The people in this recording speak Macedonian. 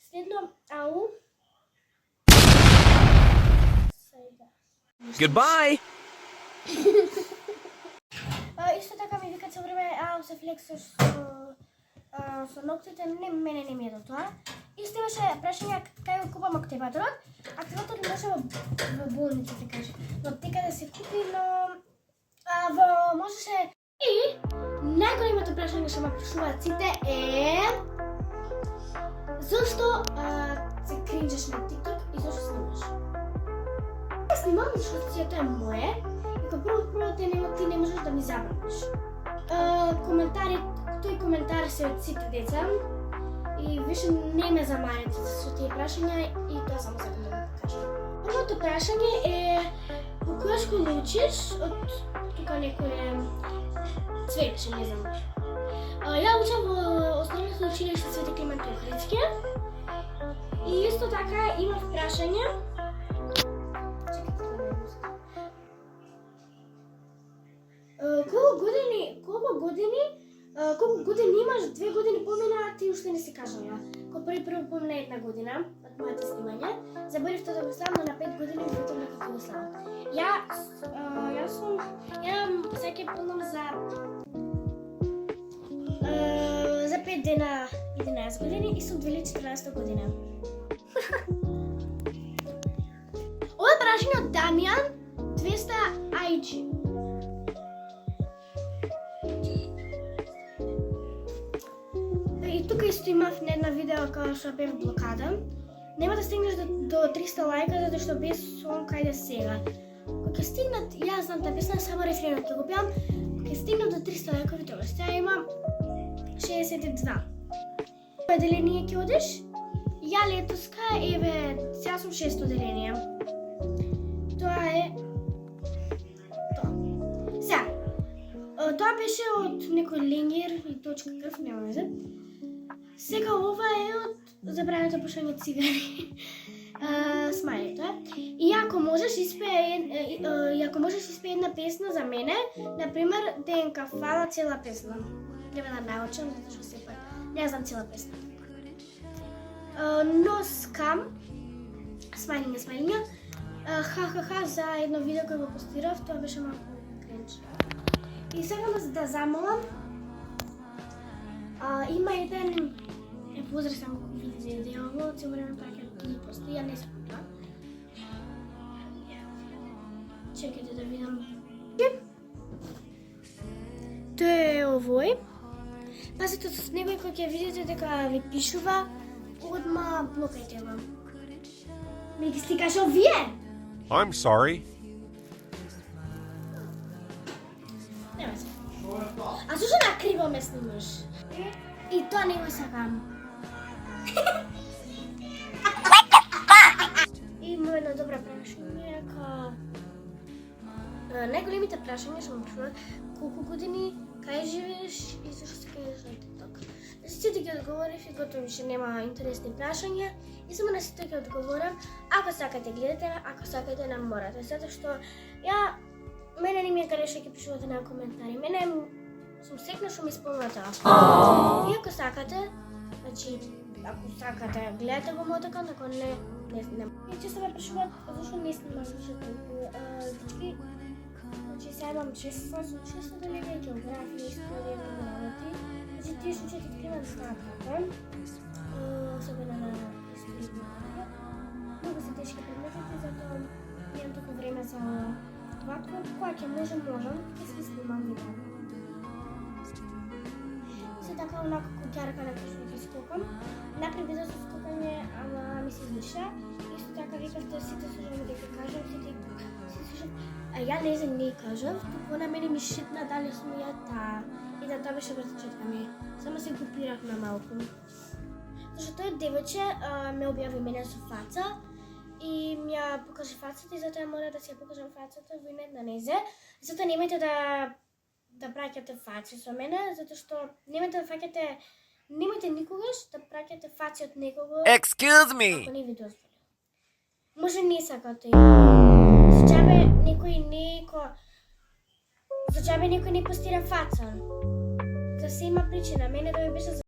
Следно, ау. Goodbye. Исто така ми викат се време, ау, се флексаш со ноктите, не, мене не ми е до тоа. Исто имаше прашање кај го купам активаторот. Активаторот не може во болница, се каже. Но аптека да се купи, но можеше. И најголемото прашање што ме прашуваат сите е зошто се кринџаш на TikTok и зошто снимаш? Снимам защото си тоа е мое и како прво ти не можеш да ми забраниш. Коментари, тој коментар се од сите деца и више не ме замарите со тие прашања и тоа само сакам да го кажам. Првото прашање е во која школа учиш од тука некој Цветче, не знам. Ја учам во основното училиште Свети Климент Охридски и исто така имав прашање. Колку години имаш? 2 години помина, ти уште не си кажала. Ко прво помина 1 година од моето снимање. Заборив тоа да го славам, но на 5 години готов како го славам. Јас сеќе помнам за 5 дена 11 години и сум 2014 година. Ова е прашање од Дамјан 200 IG. И тука исто имав една видео кога што бев блокада. Нема да стигнеш до 300 лајка затоа што без сон кајде сега. Кога стигнат, јас знам таа песна, само рефренот ќе го пеам. Кога стигнат до 300 лајкови тогаш сега имам 62. Кој деление ќе одиш? Ја летоска, еве, сега сум 600 деление. Тоа е тоа. Сега, тоа беше од некој ленгер и точка крв, нема везе. Сега ова е од забрането пушење цигари. Смајлето е. И ако можеш испее една песна за мене, например, ДНК фала цела песна. Треба да научам, затоа што сепак не знам цела песна. Носкам, смајлиња, ха за едно видео кој го постирав, тоа беше малку кринч. И сакам да замолам, има еден поздрав само видео, цело време праќам глупости, ја не сакам тоа. Чекайте да видам. Тоа е овој. Пазите со него кој ќе видите дека ви пишува, одма блокајте го. Ми ги стикаш овие? I'm sorry. Нема се. А зашто на криво ме снимаш? И тоа не го сакам. Има едно добро прашање, најголемите прашања што ме прашуваат колку години, кај живееш и зашто се кајдеш на TikTok. На сите ги одговорив и готово више нема интересни прашања и само на сите ги одговорам. Ако сакате гледате, ако сакате не морате, затоа што мене не ми е каде што ќе пишувате на коментари. Мене сум секна што ми исполнува тоа. И ако сакате, значи ако сакате гледате го мојот акаунт, ако не. И често ме прашуваат зашто не снимаш више толку дечки. Значи сега имам 600 деление, географија, историја, работи. Значи тие што ќе ти криват знаат како. Особено на историја. Многу се тешки предметите, затоа немам толку време за вакво. Кога ќе можам, ќе се снимам видео. Се така онака куќарка на кој што ќе скокам. Направи видео со скокање, ама ми се излиша. Исто така викавте сите слушаме дека кажам, сите слушам. А ја не знам не кажав, туку на мене ми шитна дали сум ја таа. И да тоа беше вртичетка ми. Само се купирав на малку. Зашто тој девојче ме објави мене со фаца и ми ја покажи фацата и затоа мора да си ја покажам фацата во име на незе. Затоа немајте да праќате фаци со мене, затоа што немајте никогаш да праќате фаци од некого. Excuse me. Ако не ви дозволи. Може не сакате. За џабе некој не постира фаца. За се има причина. Мене да ме беше